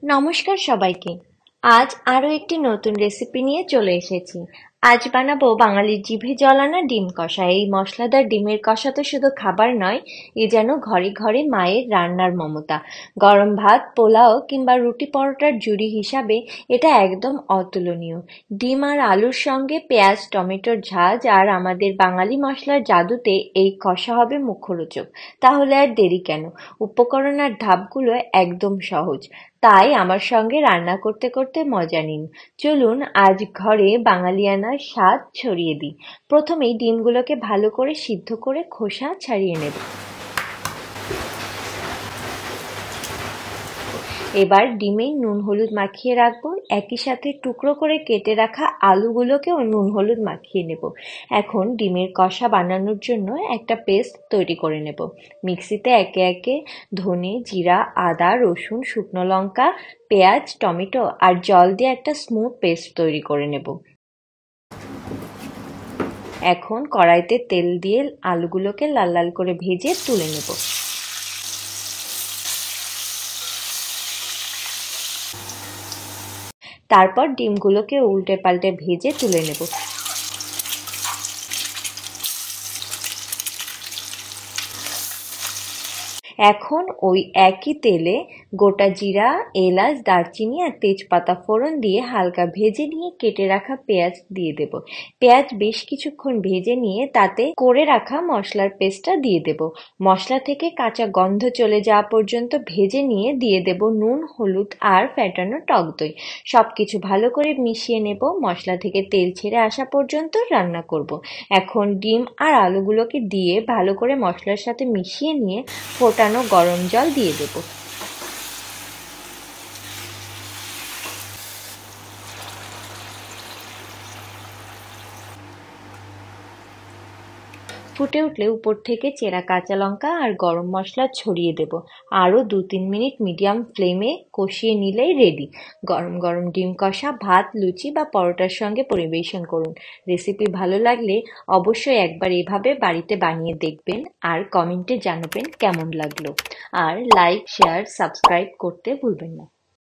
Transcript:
নমস্কার সবাইকে। আজ আরো একটি নতুন রেসিপি নিয়ে চলে এসেছি। আজ বানাবো বাঙালির জিভে জল আনা ডিম কষা। এই মশলাদার ডিমের কষা তো শুধু খাবার নয়, এ যেন ঘরে ঘরে মায়ের রান্নার মমতা। গরম ভাত, পোলাও কিংবা রুটি পরোটার জুড়ি হিসাবে এটা একদম অতুলনীয়। ডিম আর আলুর সঙ্গে পেঁয়াজ, টমেটোর ঝাঁজ আর আমাদের বাঙালি মশলার জাদুতে এই কষা হবে মুখরোচক। তাহলে আর দেরি কেন? উপকরণ আর ধাপগুলো একদম সহজ, তাই আমার সঙ্গে রান্না করতে করতে মজা নিন। চলুন আজ ঘরে বাঙালিয়ানার স্বাদ ছড়িয়ে দিই। প্রথমেই ডিমগুলোকে ভালো করে সিদ্ধ করে খোসা ছাড়িয়ে নেব। এবার ডিমে নুন হলুদ মাখিয়ে রাখবো। একই সাথে টুকরো করে কেটে রাখা আলুগুলোকেও নুন হলুদ মাখিয়ে নেব। এখন ডিমের কষা বানানোর জন্য একটা পেস্ট তৈরি করে নেব। মিক্সিতে একে একে ধনে, জিরা, আদা, রসুন, শুকনো লঙ্কা, পেঁয়াজ, টমেটো আর জল দিয়ে একটা স্মুথ পেস্ট তৈরি করে নেব। এখন কড়াইতে তেল দিয়ে আলুগুলোকে লাল লাল করে ভেজে তুলে নেব। তারপর ডিমগুলোকে উল্টে পাল্টে ভেজে তুলে নেব। এখন ওই একই তেলে গোটা জিরা, এলাচ, দারচিনি আর তেজপাতা ফোড়ন দিয়ে হালকা ভেজে নিয়ে কেটে রাখা পেঁয়াজ দিয়ে দেব। পেঁয়াজ বেশ কিছুক্ষণ ভেজে নিয়ে তাতে করে রাখা মশলার পেস্টটা দিয়ে দেব। মশলা থেকে কাঁচা গন্ধ চলে যাওয়া পর্যন্ত ভেজে নিয়ে দিয়ে দেব নুন, হলুদ আর ফ্যাটানো টক দই। সবকিছু ভালো করে মিশিয়ে নেব। মশলা থেকে তেল ছেড়ে আসা পর্যন্ত রান্না করব। এখন ডিম আর আলুগুলোকে দিয়ে ভালো করে মশলার সাথে মিশিয়ে নিয়ে ফোটানো গরম জল দিয়ে দেব। ফুটে উঠলে উপর থেকে চেরা কাঁচা লঙ্কা আর গরম মশলা ছড়িয়ে দেব। আরও 2-3 মিনিট মিডিয়াম ফ্লেমে কষিয়ে নিলেই রেডি। গরম গরম ডিম কষা ভাত, লুচি বা পরোটার সঙ্গে পরিবেশন করুন। রেসিপি ভালো লাগলে অবশ্যই একবার এভাবে বাড়িতে বানিয়ে দেখবেন আর কমেন্টে জানাবেন কেমন লাগলো। আর লাইক, শেয়ার, সাবস্ক্রাইব করতে ভুলবেন না।